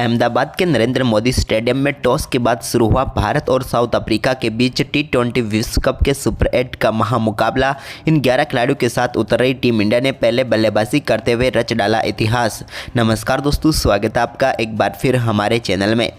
अहमदाबाद के नरेंद्र मोदी स्टेडियम में टॉस के बाद शुरू हुआ भारत और साउथ अफ्रीका के बीच टी20 विश्व कप के सुपर 8 का महामुकाबला। इन 11 खिलाड़ियों के साथ उतर रही टीम इंडिया ने पहले बल्लेबाजी करते हुए रच डाला इतिहास। नमस्कार दोस्तों, स्वागत है आपका एक बार फिर हमारे चैनल में।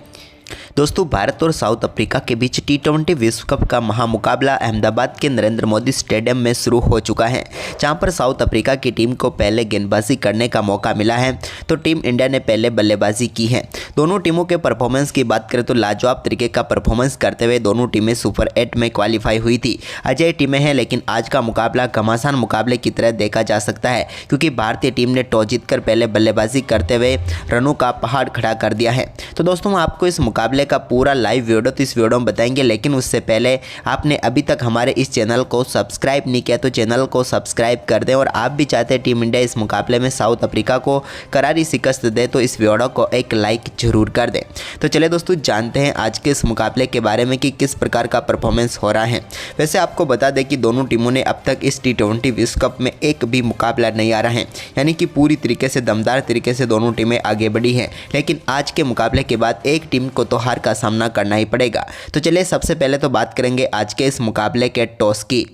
दोस्तों, भारत और साउथ अफ्रीका के बीच टी20 विश्व कप का महामुकाबला अहमदाबाद के नरेंद्र मोदी स्टेडियम में शुरू हो चुका है, जहां पर साउथ अफ्रीका की टीम को पहले गेंदबाजी करने का मौका मिला है तो टीम इंडिया ने पहले बल्लेबाजी की है। दोनों टीमों के परफॉर्मेंस की बात करें तो लाजवाब तरीके का परफॉर्मेंस करते हुए दोनों टीमें सुपर 8 में क्वालिफाई हुई थी। अजय टीमें हैं, लेकिन आज का मुकाबला घमासान मुकाबले की तरह देखा जा सकता है, क्योंकि भारतीय टीम ने टॉस जीतकर पहले बल्लेबाजी करते हुए रनों का पहाड़ खड़ा कर दिया है। तो दोस्तों, आपको इस मुकाबले का पूरा लाइव वीडियो तो इस वीडियो में बताएंगे, लेकिन उससे पहले आपने अभी तक हमारे इस चैनल को सब्सक्राइब नहीं किया तो चैनल को सब्सक्राइब कर दें, और आप भी चाहते हैं टीम इंडिया इस मुकाबले में साउथ अफ्रीका को करारी शिकस्त दे तो इस वीडियो को एक लाइक जरूर कर दें। तो चलिए दोस्तों, जानते हैं आज के इस मुकाबले के बारे में कि किस प्रकार का परफॉर्मेंस हो रहा है। वैसे आपको बता दें कि दोनों टीमों ने अब तक इस टी20 विश्व कप में एक भी मुकाबला नहीं आ रहा है, यानी कि पूरी तरीके से दमदार तरीके से दोनों टीमें आगे बढ़ी हैं। लेकिन आज के मुकाबले के बाद एक टीम को तो हार का सामना करना ही पड़ेगा। तो चलिए सबसे पहले तो बात करेंगे आज के इस मुकाबले के टॉस की।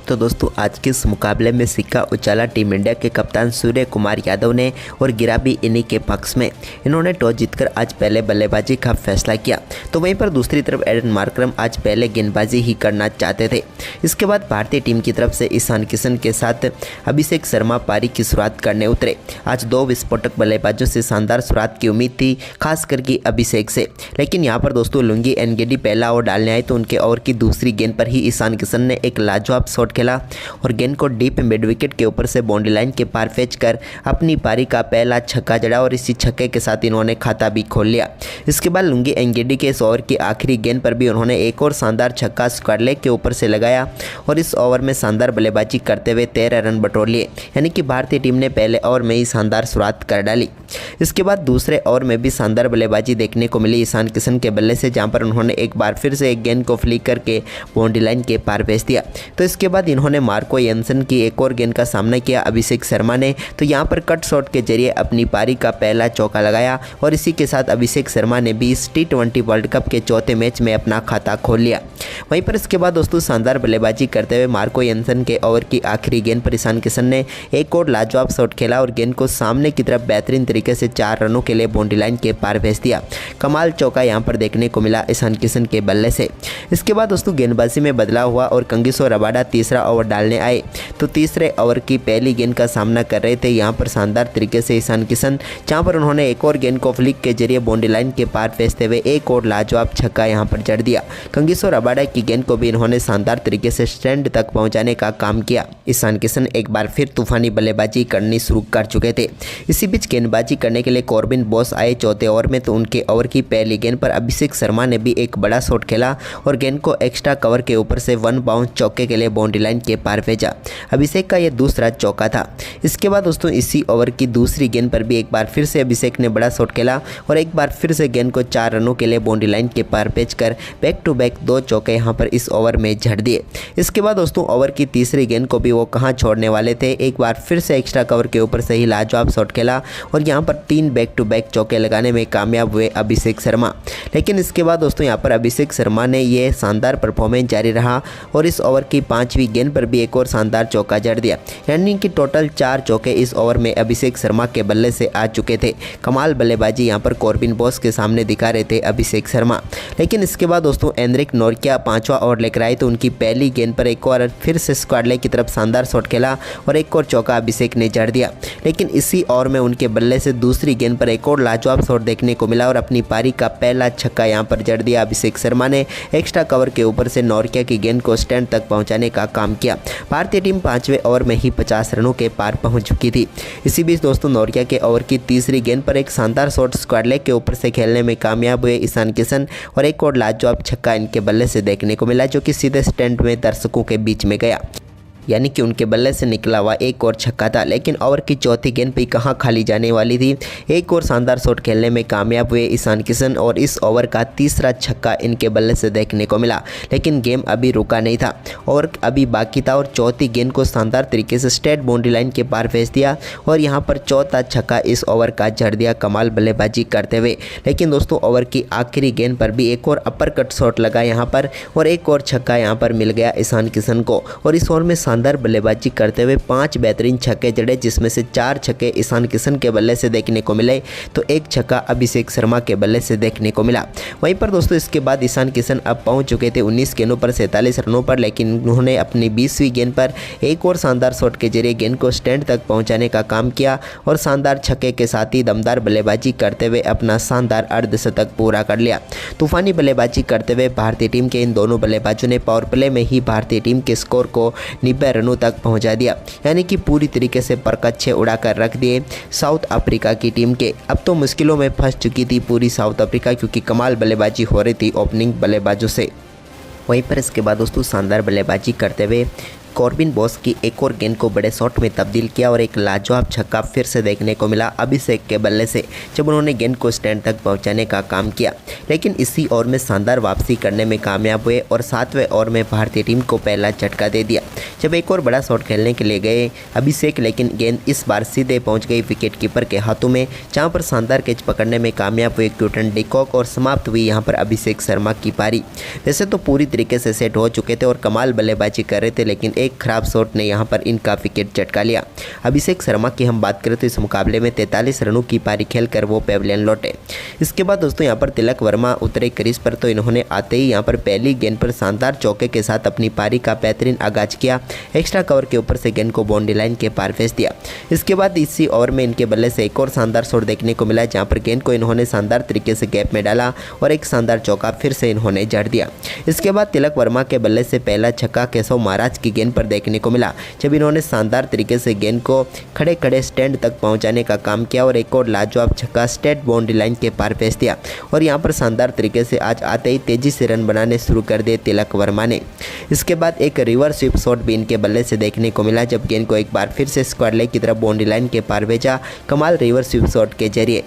तो दोस्तों, आज के इस मुकाबले में सिक्का उछाला टीम इंडिया के कप्तान सूर्य कुमार यादव ने और गिरा भी इन्हीं के पक्ष में। इन्होंने टॉस जीतकर आज पहले बल्लेबाजी का फैसला किया, तो वहीं पर दूसरी तरफ एडन मार्करम आज पहले गेंदबाजी ही करना चाहते थे। इसके बाद भारतीय टीम की तरफ से ईशान किशन के साथ अभिषेक शर्मा पारी की शुरुआत करने उतरे। आज दो विस्फोटक बल्लेबाजों से शानदार शुरुआत की उम्मीद थी, खासकर कि अभिषेक से, लेकिन यहाँ पर दोस्तों लुंगी एनगेडी पहला ओवर डालने आए तो उनके ओवर की दूसरी गेंद पर ही ईशान किशन ने एक लाजवाब शॉट खेला और गेंद को डीप मिड विकेट के ऊपर से बाउंड्री लाइन के पार फेंच कर अपनी पारी का पहला छक्का जड़ा, और इसी छक्के के साथ इन्होंने खाता भी खोल लिया। इसके बाद लुंगी एनगेडी के इस ओवर की आखिरी गेंद पर भी उन्होंने एक और शानदार छक्का स्क्वायर लेग के ऊपर से लगाया और इस ओवर में शानदार बल्लेबाजी करते हुए 13 रन बटोर लिए, यानी कि भारतीय टीम ने पहले ओवर में ही शानदार शुरुआत कर डाली। इसके बाद दूसरे ओवर में भी शानदार बल्लेबाजी देखने को मिली ईशान किशन के बल्ले से, जहां पर उन्होंने एक बार फिर से एक गेंद को फ्लिक करके बाउंड्री लाइन के पार भेज दिया। तो इसके बाद इन्होंने मार्को यंसन की एक और गेंद का सामना किया अभिषेक शर्मा ने, तो यहाँ पर कट शॉट के जरिए अपनी पारी का पहला चौका लगाया और इसी के साथ अभिषेक शर्मा ने भी इस टी20 वर्ल्ड कप के चौथे मैच में अपना खाता खोल लिया। वहीं पर इसके बाद दोस्तों शानदार बल्लेबाजी करते हुए मार्को यंसन के ओवर की आखिरी गेंद पर ईशान किशन ने एक और लाजवाब शॉट खेला और गेंद को सामने की तरफ बेहतरीन तरीके से 4 रनों के लिए बाउंड्री लाइन के पार भेज दिया। कमाल चौका यहाँ पर देखने को मिला ईशान किशन के बल्ले से। इसके बाद दोस्तों गेंदबाजी में बदलाव हुआ और कंगिसो रबाडा तीसरा ओवर डालने आए, तो तीसरे ओवर की पहली गेंद का सामना कर रहे थे यहाँ पर शानदार तरीके से ईशान किशन, जहाँ पर उन्होंने एक और गेंद को फ्लिक के जरिए बाउंड्री लाइन के पार फेंचते हुए एक और लाजवाब छक्का यहाँ पर जड़ दिया। कंगिसो रबाडा की गेंद को भी इन्होंने शानदार तरीके से स्टैंड तक पहुँचाने का काम किया। ईशान किशन एक बार फिर तूफानी बल्लेबाजी करनी शुरू कर चुके थे। इसी बीच गेंदबाजी करने के लिए कॉर्बिन बॉस आए चौथे ओवर में, तो उनके ओवर की पहली गेंद पर अभिषेक शर्मा ने भी एक बड़ा शॉट खेला और गेंद को एक्स्ट्रा कवर के ऊपर से 1 बाउंस चौके के लिए बाउंड्री लाइन के पार भेजा। अभिषेक का यह दूसरा चौका था। इसके बाद दोस्तों इसी ओवर की दूसरी गेंद पर भी एक बार फिर से अभिषेक ने बड़ा शॉट खेला और एक बार फिर से गेंद को 4 रनों के लिए बाउंड्री लाइन के पार भेजकर बैक टू बैक 2 चौके यहां पर इस ओवर में झड़ दिए। इसके बाद दोस्तों ओवर की तीसरी गेंद को भी वो कहां छोड़ने वाले थे, एक बार फिर से एक्स्ट्रा कवर के ऊपर से ही लाजवाब शॉट खेला और यहां पर 3 बैक टू बैक चौके लगाने में कामयाब हुए अभिषेक शर्मा। लेकिन इसके बाद दोस्तों यहाँ पर अभिषेक शर्मा ने यह शानदार परफॉर्मेंस जारी रहा और इस ओवर की 5वीं गेंद पर भी एक और शानदार चौका जड़ दिया, यानी कि टोटल 4 चौके इस ओवर में अभिषेक शर्मा के बल्ले से आ चुके थे। कमाल बल्लेबाजी यहाँ पर कॉर्बिन बॉस के सामने दिखा रहे थे अभिषेक शर्मा। लेकिन इसके बाद दोस्तों एनरिक नोरकिया 5वां ओवर लेकर आए, तो उनकी पहली गेंद पर एक और फिर से स्क्वायर लेग की तरफ शानदार शॉट खेला और एक और चौका अभिषेक ने जड़ दिया। लेकिन इसी ओवर में उनके बल्ले से दूसरी गेंद पर एक और लाजवाब शॉट देखने को मिला और अपनी पारी का पहला छक्का यहाँ पर जड़ दिया अभिषेक शर्मा ने। एक्स्ट्रा कवर के ऊपर से नोरकिया की गेंद को स्टैंड तक पहुँचाने का काम किया। भारतीय टीम 5वें ओवर में ही 50 रनों के पार पहुंच चुकी थी। इसी बीच दोस्तों नोरकिया के ओवर की तीसरी गेंद पर एक शानदार शॉट स्क्वायर लेग के ऊपर से खेलने में कामयाब हुए ईशान किशन और एक और लाजवाब छक्का इनके बल्ले से देखने को मिला, जो कि सीधे स्टैंड में दर्शकों के बीच में गया। यानी कि उनके बल्ले से निकला हुआ एक और छक्का था। लेकिन ओवर की चौथी गेंद पे कहाँ खाली जाने वाली थी, एक और शानदार शॉट खेलने में कामयाब हुए ईशान किशन और इस ओवर का तीसरा छक्का इनके बल्ले से देखने को मिला। लेकिन गेम अभी रुका नहीं था और अभी बाकी था और चौथी गेंद को शानदार तरीके से स्ट्रेट बाउंड्री लाइन के पार भेज दिया और यहाँ पर चौथा छक्का इस ओवर का जड़ दिया कमाल बल्लेबाजी करते हुए। लेकिन दोस्तों ओवर की आखिरी गेंद पर भी एक और अपर कट शॉट लगा यहाँ पर और एक और छक्का यहाँ पर मिल गया ईशान किशन को और इस ओवर में शानदार बल्लेबाजी करते हुए 5 बेहतरीन छक्के जड़े, जिसमें से 4 छक्के ईशान किशन के बल्ले से देखने को मिले तो एक छक्का अभिषेक शर्मा के बल्ले से देखने को मिला। वहीं पर दोस्तों इसके बाद ईशान किशन अब पहुंच चुके थे 19 गेंदों पर 47 रनों पर, लेकिन उन्होंने अपनी 20वीं गेंद पर एक और शानदार शॉट के जरिए गेंद को स्टैंड तक पहुंचाने का काम किया और शानदार छक्के के साथ ही दमदार बल्लेबाजी करते हुए अपना शानदार अर्धशतक पूरा कर लिया। तूफानी बल्लेबाजी करते हुए भारतीय टीम के इन दोनों बल्लेबाजों ने पावर प्ले में ही भारतीय टीम के स्कोर को 90 रनों तक पहुंचा दिया, यानी कि पूरी तरीके से परकच्छे उड़ाकर रख दिए साउथ अफ्रीका की टीम के। अब तो मुश्किलों में फंस चुकी थी पूरी साउथ अफ्रीका, क्योंकि कमाल बल्लेबाजी हो रही थी ओपनिंग बल्लेबाजों से। वहीं पर इसके बाद दोस्तों शानदार बल्लेबाजी करते हुए कॉर्बिन बॉस की एक और गेंद को बड़े शॉट में तब्दील किया और एक लाजवाब छक्का फिर से देखने को मिला अभिषेक के बल्ले से, जब उन्होंने गेंद को स्टैंड तक पहुंचाने का काम किया। लेकिन इसी ओवर में शानदार वापसी करने में कामयाब हुए और 7वें ओवर में भारतीय टीम को पहला झटका दे दिया, जब एक और बड़ा शॉट खेलने के लिए गए अभिषेक, लेकिन गेंद इस बार सीधे पहुँच गई विकेट कीपर के हाथों में, जहाँ पर शानदार कैच पकड़ने में कामयाब हुए क्विंटन डी कॉक और समाप्त हुई यहाँ पर अभिषेक शर्मा की पारी। वैसे तो पूरी तरीके से सेट हो चुके थे और कमाल बल्लेबाजी कर रहे थे, लेकिन एक खराब शॉट ने यहां पर इनका विकेट झटका लिया। अभिषेक शर्मा की हम बात करें तो इस मुकाबले में 43 रनों की पारी खेलकर वो पेविलियन लौटे। इसके बाद दोस्तों यहां पर तिलक वर्मा उतरे क्रीज पर, तो इन्होंने आते ही यहां पर पहली गेंद पर शानदार चौके के साथ अपनी पारी का बेहतरीन आगाज किया, एक्स्ट्रा कवर के ऊपर से गेंद को बाउंड्री लाइन के पार भेज दिया। इसके बाद इसी ओवर में इनके बल्ले से एक और शानदार शॉट देखने को मिला, जहाँ पर गेंद को इन्होंने शानदार तरीके से गैप में डाला और एक शानदार चौका फिर से इन्होंने जड़ दिया। इसके बाद तिलक वर्मा के बल्ले से पहला छक्का केशव महाराज की गेंद पर देखने को मिला, जब इन्होंने शानदार तरीके से गेंद को खड़े खड़े स्टैंड तक पहुंचाने का काम किया और एक और लाजवाब छक्का स्ट्रेट बाउंड्री लाइन के पार भेज दिया और यहां पर शानदार तरीके से आज आते ही तेजी से रन बनाने शुरू कर दिए तिलक वर्मा ने। इसके बाद एक रिवर्स स्वीप शॉट भी इनके बल्ले से देखने को मिला, जब गेंद को एक बार फिर से स्क्वायर लेग की तरफ बाउंड्री लाइन के पार भेजा कमाल रिवर्स स्वीप शॉट के जरिए।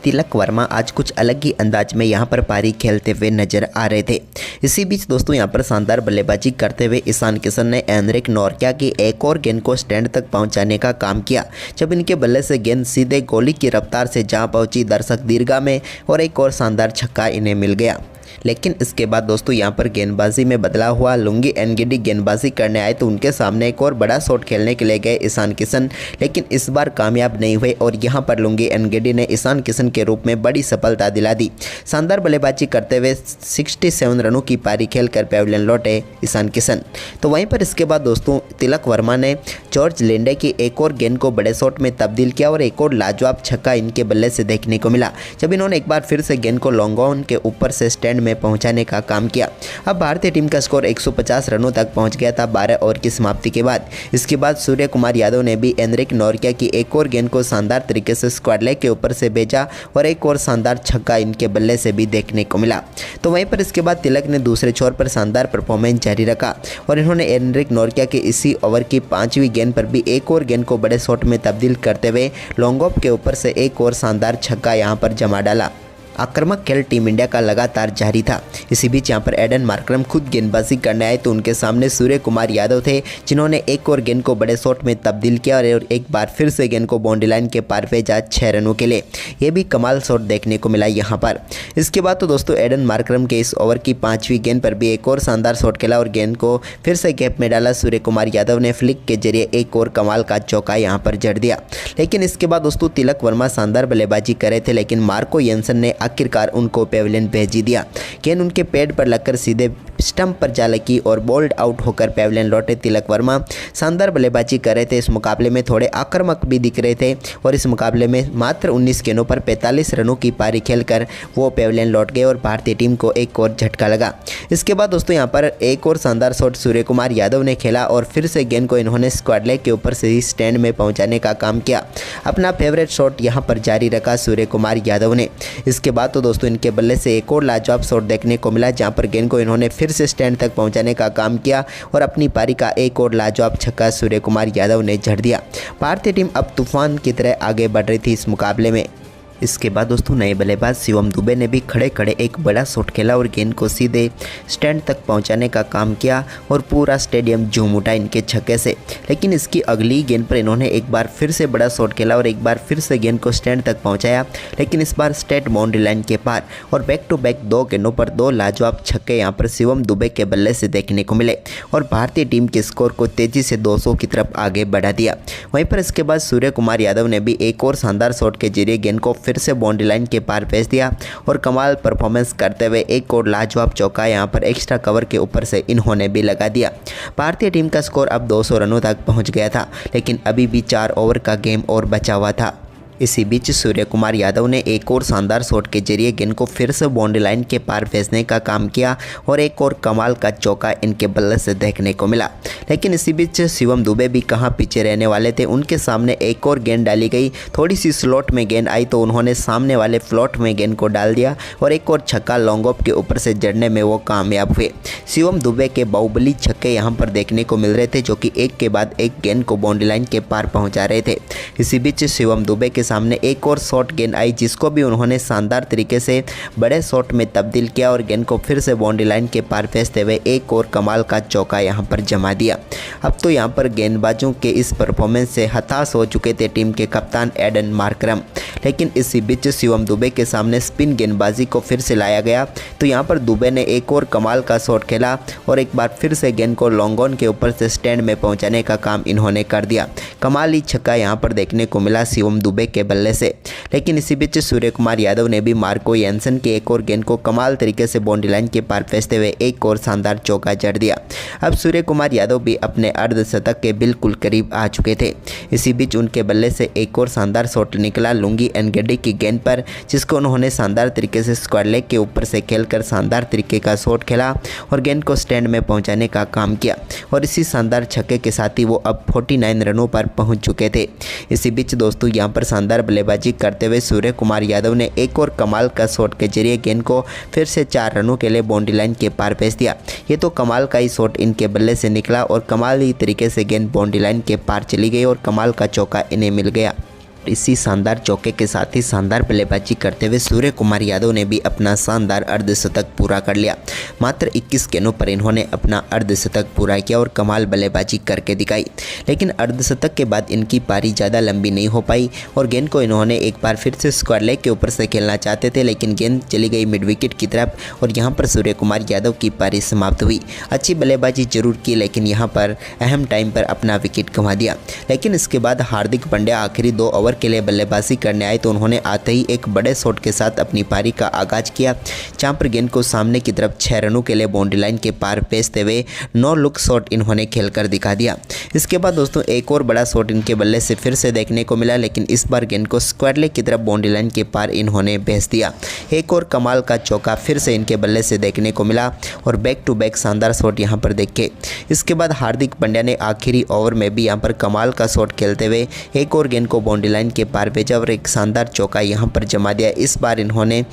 तिलक वर्मा आज कुछ अलग ही अंदाज में यहाँ पर पारी खेलते हुए नजर आ रहे थे। इसी बीच दोस्तों यहाँ पर शानदार बल्लेबाजी करते हुए ईशान किशन ने एनरिक नोरकिया की एक और गेंद को स्टैंड तक पहुँचाने का काम किया, जब इनके बल्ले से गेंद सीधे गोली की रफ्तार से जहाँ पहुँची दर्शक दीर्घा में और एक और शानदार छक्का इन्हें मिल गया। लेकिन इसके बाद दोस्तों यहाँ पर गेंदबाजी में बदलाव हुआ। लुंगी एनगिडी गेंदबाजी करने आए तो उनके सामने एक और बड़ा शॉट खेलने के लिए गए ईशान किशन, लेकिन इस बार कामयाब नहीं हुए और यहाँ पर लुंगी एनगिडी ने ईशान किशन के रूप में बड़ी सफलता दिला दी। शानदार बल्लेबाजी करते हुए 67 रनों की पारी खेलकर पेविलियन लौटे ईशान किशन। तो वहीं पर इसके बाद दोस्तों तिलक वर्मा ने जॉर्ज लिंडे की एक और गेंद को बड़े शॉट में तब्दील किया और एक और लाजवाब छक्का इनके बल्ले से देखने को मिला, जब इन्होंने एक बार फिर से गेंद को लॉन्ग ऑन के ऊपर से स्टैंड में पहुंचाने का काम किया। अब भारतीय टीम का स्कोर 150 रनों तक पहुंच गया था 12 ओवर की समाप्ति के बाद। इसके बाद सूर्य कुमार यादव ने भी एनरिक नोरकिया की एक और गेंद को शानदार तरीके से स्क्वायर लेग के ऊपर से भेजा और एक और शानदार छक्का इनके बल्ले से भी देखने को मिला। तो वहीं पर इसके बाद तिलक ने दूसरे छोर पर शानदार परफॉर्मेंस जारी रखा और इन्होंने एनरिक नोरकिया के इसी ओवर की 5वीं गेंद पर भी एक और गेंद को बड़े शॉट में तब्दील करते हुए लॉन्ग ऑफ के ऊपर से एक और शानदार छक्का यहां पर जमा डाला। आक्रामक खेल टीम इंडिया का लगातार जारी था। इसी बीच यहाँ पर एडन मार्करम खुद गेंदबाजी करने आए तो उनके सामने सूर्य कुमार यादव थे, जिन्होंने एक और गेंद को बड़े शॉट में तब्दील किया और एक बार फिर से गेंद को बाउंड्री लाइन के पार भेजा 6 रनों के लिए। ये भी कमाल शॉट देखने को मिला यहाँ पर। इसके बाद तो दोस्तों एडन मार्करम के इस ओवर की 5वीं गेंद पर भी एक और शानदार शॉट खेला और गेंद को फिर से गैप में डाला। सूर्य कुमार यादव ने फ्लिक के जरिए एक और कमाल का चौका यहाँ पर जड़ दिया। लेकिन इसके बाद दोस्तों तिलक वर्मा शानदार बल्लेबाजी कर रहे थे, लेकिन मार्को येंसन ने आखिरकार उनको पेविलियन भेज दिया। गेंद उनके पैड पर लगकर सीधे स्टंप पर जा लगी और बोल्ड आउट होकर पेविलियन लौटे तिलक वर्मा। शानदार बल्लेबाजी कर रहे थे, इस मुकाबले में थोड़े आक्रामक भी दिख रहे थे और इस मुकाबले में मात्र 19 गेंदों पर 45 रनों की पारी खेलकर वो पेविलियन लौट गए और भारतीय टीम को एक और झटका लगा। इसके बाद दोस्तों यहाँ पर एक और शानदार शॉट सूर्य कुमार यादव ने खेला और फिर से गेंद को इन्होंने स्क्वायर लेग के ऊपर से ही स्टैंड में पहुँचाने का काम किया। अपना फेवरेट शॉट यहाँ पर जारी रखा सूर्य कुमार यादव ने। इसके बाद तो दोस्तों इनके बल्ले से एक और लाजवाब शॉट देखने को मिला, जहां पर गेंद को इन्होंने फिर से स्टैंड तक पहुंचाने का काम किया और अपनी पारी का एक और लाजवाब छक्का सूर्य कुमार यादव ने जड़ दिया। भारतीय टीम अब तूफान की तरह आगे बढ़ रही थी इस मुकाबले में। इसके बाद दोस्तों नए बल्लेबाज शिवम दुबे ने भी खड़े खड़े एक बड़ा शॉट खेला और गेंद को सीधे स्टैंड तक पहुंचाने का काम किया और पूरा स्टेडियम झूम उठा इनके छक्के से। लेकिन इसकी अगली गेंद पर इन्होंने एक बार फिर से बड़ा शॉट खेला और एक बार फिर से गेंद को स्टैंड तक पहुंचाया, लेकिन इस बार स्ट्रेट बाउंड्री लाइन के पार। और बैक टू बैक 2 गेंदों पर 2 लाजवाब छक्के यहां पर शिवम दुबे के बल्ले से देखने को मिले और भारतीय टीम के स्कोर को तेजी से 200 की तरफ आगे बढ़ा दिया। वहीं पर इसके बाद सूर्य कुमार यादव ने भी एक और शानदार शॉट के जरिए गेंद को फिर से बाउंड्री लाइन के पार भेज दिया और कमाल परफॉर्मेंस करते हुए एक और लाजवाब चौका यहां पर एक्स्ट्रा कवर के ऊपर से इन्होंने भी लगा दिया। भारतीय टीम का स्कोर अब 200 रनों तक पहुंच गया था, लेकिन अभी भी 4 ओवर का गेम और बचा हुआ था। इसी बीच सूर्य कुमार यादव ने एक और शानदार शॉट के जरिए गेंद को फिर से बाउंड्री लाइन के पार भेजने का काम किया और एक और कमाल का चौका इनके बल्ले से देखने को मिला। लेकिन इसी बीच शिवम दुबे भी कहां पीछे रहने वाले थे, उनके सामने एक और गेंद डाली गई। थोड़ी सी स्लॉट में गेंद आई तो उन्होंने सामने वाले फ्लॉट में गेंद को डाल दिया और एक और छक्का लॉन्ग ऑफ के ऊपर से जड़ने में वो कामयाब हुए। शिवम दुबे के बाहुबली छक्के यहाँ पर देखने को मिल रहे थे, जो कि एक के बाद एक गेंद को बाउंड्री लाइन के पार पहुँचा रहे थे। इसी बीच शिवम दुबे के सामने एक और शॉट गेंद आई, जिसको भी उन्होंने शानदार तरीके से बड़े शॉट में तब्दील किया और गेंद को फिर से बाउंड्री लाइन के पार भेजते हुए एक और कमाल का चौका यहां पर जमा दिया। अब तो यहां पर गेंदबाजों के इस परफॉर्मेंस से हताश हो चुके थे टीम के कप्तान एडन मार्करम, लेकिन इसी बीच शिवम दुबे के सामने स्पिन गेंदबाजी को फिर से लाया गया तो यहां पर दुबे ने एक और कमाल का शॉट खेला और एक बार फिर से गेंद को लॉन्ग ऑन के ऊपर से स्टैंड में पहुंचाने का काम इन्होंने कर दिया। कमाली छक्का यहां पर देखने को मिला शिवम दुबे के बल्ले से। लेकिन इसी बीच सूर्य कुमार यादव ने भी मार्को यानसन के एक और गेंद को कमाल तरीके से बाउंड्री लाइन के पार भेजते हुए एक और शानदार चौका जड़ दिया। अब सूर्य कुमार यादव भी अपने अर्धशतक के बिल्कुल करीब आ चुके थे। इसी बीच उनके बल्ले से एक और शानदार शॉट निकला लुंगी एनगडी की गेंद पर, जिसको उन्होंने शानदार तरीके से स्क्वायर लेग के ऊपर से खेलकर शानदार तरीके का शॉट खेला और गेंद को स्टैंड में पहुंचाने का काम किया और इसी शानदार छक्के के साथ ही वो अब 49 रनों पर पहुंच चुके थे। इसी बीच दोस्तों यहां पर शानदार बल्लेबाजी करते हुए सूर्य कुमार यादव ने एक और कमाल का शॉट के जरिए गेंद को फिर से 4 रनों के लिए बाउंड्री लाइन के पार भेज दिया। ये तो कमाल का ही शॉट इनके बल्ले से निकला और कमाली तरीके से गेंद बाउंड्री लाइन के पार चली गई और कमाल का चौका इन्हें मिल गया। इसी शानदार चौके के साथ ही शानदार बल्लेबाजी करते हुए सूर्य कुमार यादव ने भी अपना शानदार अर्धशतक पूरा कर लिया। मात्र 21 गेंदों पर इन्होंने अपना अर्धशतक पूरा किया और कमाल बल्लेबाजी करके दिखाई। लेकिन अर्धशतक के बाद इनकी पारी ज़्यादा लंबी नहीं हो पाई और गेंद को इन्होंने एक बार फिर से स्क्वायर लेग के ऊपर से खेलना चाहते थे, लेकिन गेंद चली गई मिड विकेट की तरफ और यहाँ पर सूर्य कुमार यादव की पारी समाप्त हुई। अच्छी बल्लेबाजी जरूर की, लेकिन यहाँ पर अहम टाइम पर अपना विकेट गंवा दिया। लेकिन इसके बाद हार्दिक पांड्या आखिरी 2 ओवर के लिए बल्लेबाजी करने आए तो उन्होंने आते ही एक बड़े शॉट के साथ अपनी पारी का आगाज किया, जहां पर गेंद को सामने की तरफ 6 रनों के लिए बाउंड्री लाइन के पार भेजते हुए नो लुक शॉट इन्होंने खेलकर दिखा दिया। इसके बाद दोस्तों एक और बड़ा शॉट इनके बल्ले से फिर से देखने को मिला, लेकिन इस बार गेंद को स्क्वायर लेग की तरफ बाउंड्री लाइन के पार इन्होंने भेज दिया। एक और कमाल का चौका फिर से इनके बल्ले से देखने को मिला और बैक टू बैक शानदार शॉट यहाँ पर देखे। इसके बाद हार्दिक पांड्या ने आखिरी ओवर में भी यहाँ पर कमाल का शॉट खेलते हुए एक और गेंद को बाउंड्री लाइन के पार भेजा और एक शानदार चौका यहां पर जमा दिया। इस बार इन्होंने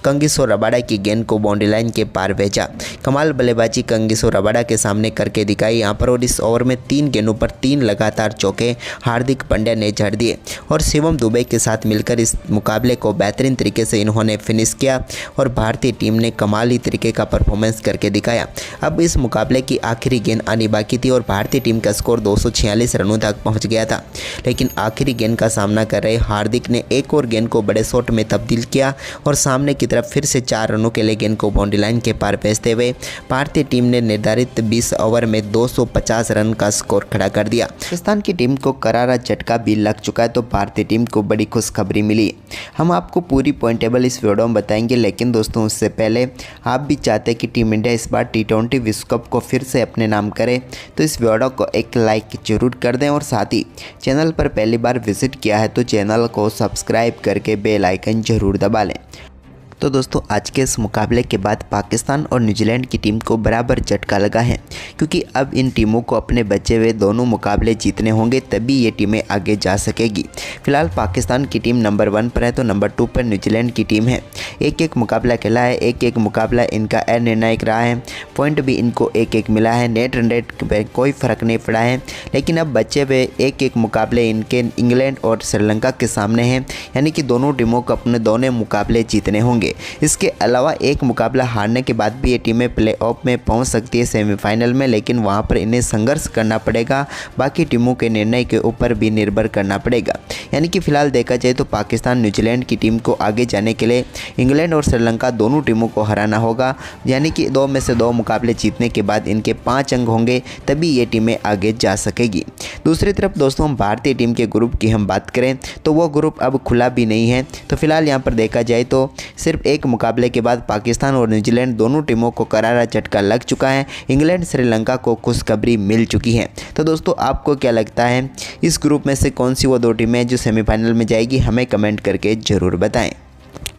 कंगिसो रबाडा की गेंद को बाउंड्री लाइन के पार भेजा। कमाल बल्लेबाजी कंगिसो रबाडा के सामने करके दिखाई यहाँ पर और इस ओवर में 3 गेंदों पर 3 लगातार चौके हार्दिक पांड्या ने जड़ दिए और शिवम दुबे के साथ मिलकर इस मुकाबले को बेहतरीन तरीके से इन्होंने फिनिश किया और भारतीय टीम ने कमाली तरीके का परफॉर्मेंस करके दिखाया। अब इस मुकाबले की आखिरी गेंद आनी बाकी थी और भारतीय टीम का स्कोर 246 रनों तक पहुँच गया था, लेकिन आखिरी गेंद का सामना कर रहे हार्दिक ने एक और गेंद को बड़े शॉट में तब्दील किया और सामने की तरफ फिर से 4 रनों के लिए गेंद को बाउंड्री लाइन के पार भेजते हुए भारतीय टीम ने निर्धारित 20 ओवर में 250 रन का स्कोर खड़ा कर दिया। पाकिस्तान की टीम को करारा झटका भी लग चुका है तो भारतीय टीम को बड़ी खुशखबरी मिली। हम आपको पूरी पॉइंट टेबल इस वीडियो में बताएंगे, लेकिन दोस्तों उससे पहले आप भी चाहते हैं कि टीम इंडिया इस बार T20 विश्व कप को फिर से अपने नाम करे तो इस वीडियो को एक लाइक जरूर कर दें और साथ ही चैनल पर पहली बार विजिट किया है तो चैनल को सब्सक्राइब करके बेल आइकन जरूर दबा लें। तो दोस्तों आज के इस मुकाबले के बाद पाकिस्तान और न्यूजीलैंड की टीम को बराबर झटका लगा है, क्योंकि अब इन टीमों को अपने बचे हुए दोनों मुकाबले जीतने होंगे, तभी ये टीमें आगे जा सकेगी। फिलहाल पाकिस्तान की टीम नंबर 1 पर है तो नंबर 2 पर न्यूजीलैंड की टीम है। एक मुकाबला खेला है, एक मुकाबला इनका अनिर्णायक रहा है। पॉइंट भी इनको एक मिला है, नेट रन रेट पर कोई फ़र्क नहीं पड़ा है। लेकिन अब बचे हुए एक मुकाबले इनके इंग्लैंड और श्रीलंका के सामने हैं, यानी कि दोनों टीमों को अपने दोनों मुकाबले जीतने होंगे। इसके अलावा एक मुकाबला हारने के बाद भी ये टीमें प्लेऑफ में पहुंच सकती है, सेमीफाइनल में, लेकिन वहां पर इन्हें संघर्ष करना पड़ेगा। बाकी टीमों के निर्णय के ऊपर भी निर्भर करना पड़ेगा। यानी कि फिलहाल देखा जाए तो पाकिस्तान न्यूजीलैंड की टीम को आगे जाने के लिए इंग्लैंड और श्रीलंका दोनों टीमों को हराना होगा। यानी कि 2 में से 2 मुकाबले जीतने के बाद इनके 5 अंक होंगे, तभी ये टीमें आगे जा सकेगी। दूसरी तरफ दोस्तों हम भारतीय टीम के ग्रुप की हम बात करें तो वो ग्रुप अब खुला भी नहीं है। तो फिलहाल यहाँ पर देखा जाए तो सिर्फ एक मुकाबले के बाद पाकिस्तान और न्यूजीलैंड दोनों टीमों को करारा झटका लग चुका है। इंग्लैंड श्रीलंका को खुशखबरी मिल चुकी है। तो दोस्तों आपको क्या लगता है, इस ग्रुप में से कौन सी वो 2 टीमें जो सेमीफाइनल में जाएगी, हमें कमेंट करके ज़रूर बताएं।